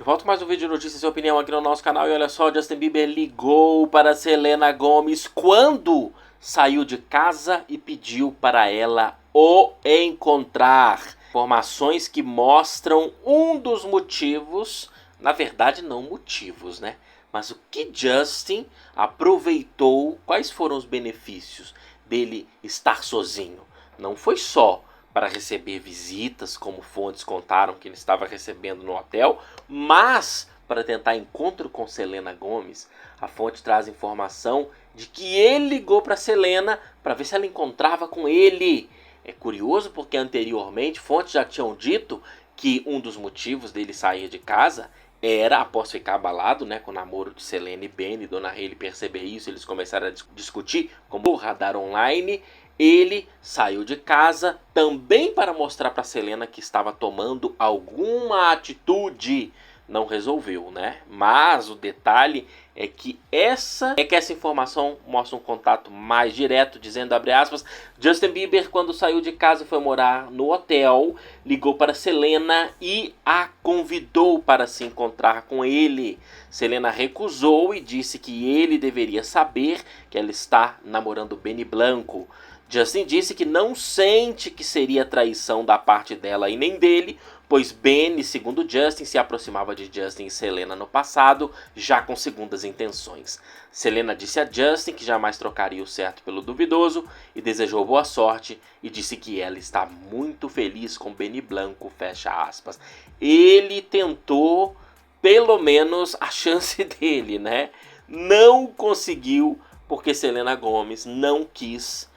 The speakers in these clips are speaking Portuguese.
Volto com mais um vídeo de notícias e opinião aqui no nosso canal. E olha só, Justin Bieber ligou para Selena Gomez quando saiu de casa e pediu para ela o encontrar. Informações que mostram um dos motivos, na verdade não motivos, né? Mas o que Justin aproveitou, quais foram os benefícios dele estar sozinho? Não foi só para receber visitas, como fontes contaram que ele estava recebendo no hotel, mas para tentar encontro com Selena Gomez. A fonte traz informação de que ele ligou para Selena para ver se ela encontrava com ele. É curioso porque anteriormente fontes já tinham dito que um dos motivos dele sair de casa era após ficar abalado, né, com o namoro de Selena e Benny. Dona Hailey perceber isso, eles começaram a discutir como o radar online. Ele saiu de casa também para mostrar para Selena que estava tomando alguma atitude. Não resolveu, né? Mas o detalhe é que essa informação mostra um contato mais direto, dizendo, abre aspas, Justin Bieber, quando saiu de casa e foi morar no hotel, ligou para Selena e a convidou para se encontrar com ele. Selena recusou e disse que ele deveria saber que ela está namorando Benny Blanco. Justin disse que não sente que seria traição da parte dela e nem dele, pois Benny, segundo Justin, se aproximava de Justin e Selena no passado, já com segundas intenções. Selena disse a Justin que jamais trocaria o certo pelo duvidoso e desejou boa sorte e disse que ela está muito feliz com Benny Blanco, fecha aspas. Ele tentou pelo menos a chance dele, né? Não conseguiu porque Selena Gomez não quis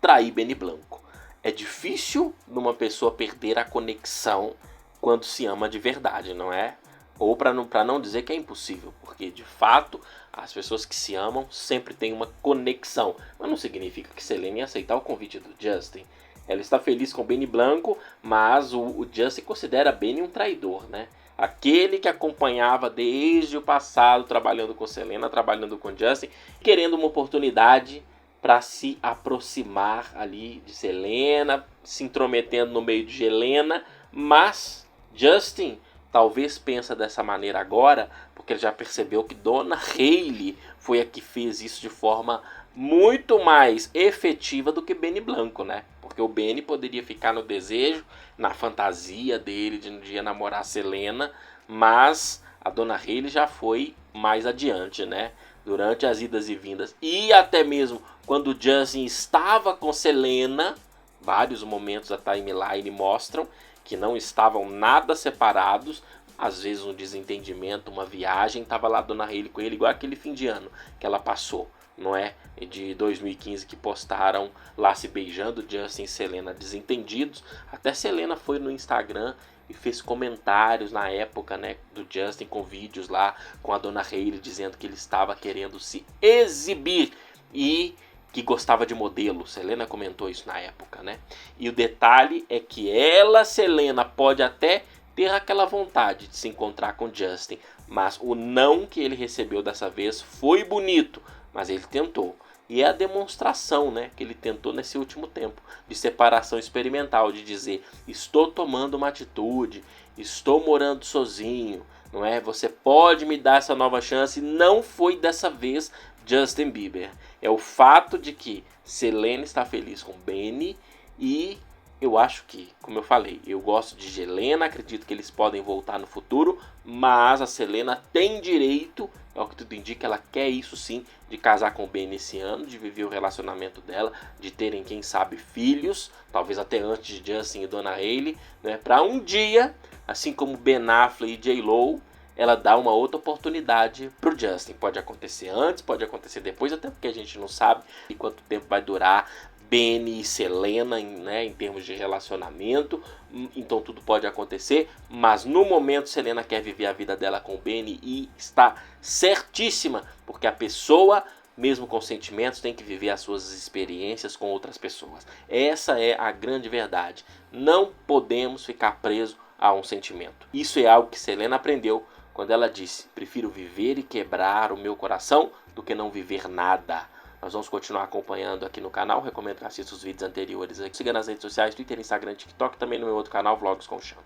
trair Benny Blanco. É difícil numa pessoa perder a conexão quando se ama de verdade, não é? Ou para não dizer que é impossível, porque de fato as pessoas que se amam sempre têm uma conexão. Mas não significa que Selena ia aceitar o convite do Justin. Ela está feliz com Benny Blanco, mas o Justin considera Benny um traidor, né? Aquele que acompanhava desde o passado, trabalhando com Selena, trabalhando com Justin, querendo uma oportunidade para se aproximar ali de Selena, se intrometendo no meio de Helena, mas Justin talvez pensa dessa maneira agora, porque ele já percebeu que Dona Hailey foi a que fez isso de forma muito mais efetiva do que Benny Blanco, né? Porque o Benny poderia ficar no desejo, na fantasia dele de um dia namorar Selena, mas a Dona Hailey já foi mais adiante, né? Durante as idas e vindas e até mesmo quando Justin estava com Selena, vários momentos da timeline mostram que não estavam nada separados. Às vezes um desentendimento, uma viagem, estava lá a Dona Hailey com ele, igual aquele fim de ano que ela passou, não é? De 2015, que postaram lá se beijando, Justin e Selena desentendidos. Até Selena foi no Instagram e fez comentários na época, né, do Justin com vídeos lá com a Dona Hailey dizendo que ele estava querendo se exibir e que gostava de modelo. Selena comentou isso na época, né? E o detalhe é que ela, Selena, pode até ter aquela vontade de se encontrar com Justin, mas o não que ele recebeu dessa vez foi bonito, mas ele tentou. E é a demonstração, né, que ele tentou nesse último tempo, de separação experimental, de dizer, estou tomando uma atitude, estou morando sozinho, não é? Você pode me dar essa nova chance. Não foi dessa vez Justin Bieber. É o fato de que Selena está feliz com Benny e eu acho que, como eu falei, eu gosto de Helena, acredito que eles podem voltar no futuro, mas a Selena tem direito, é o que tudo indica, ela quer isso sim, de casar com o Benny esse ano, de viver o relacionamento dela, de terem, quem sabe, filhos, talvez até antes de Justin e Dona Hailey, né, para um dia, assim como Ben Affleck e J.Lo, ela dá uma outra oportunidade pro Justin. Pode acontecer antes, pode acontecer depois, até porque a gente não sabe quanto tempo vai durar Benny e Selena, né, em termos de relacionamento. Então tudo pode acontecer, mas no momento Selena quer viver a vida dela com o Benny e está certíssima, porque a pessoa, mesmo com sentimentos, tem que viver as suas experiências com outras pessoas. Essa é a grande verdade. Não podemos ficar presos a um sentimento. Isso é algo que Selena aprendeu quando ela disse, prefiro viver e quebrar o meu coração do que não viver nada. Nós vamos continuar acompanhando aqui no canal. Recomendo que assista os vídeos anteriores aqui. Siga nas redes sociais, Twitter, Instagram, TikTok. Também no meu outro canal, Vlogs com Chan.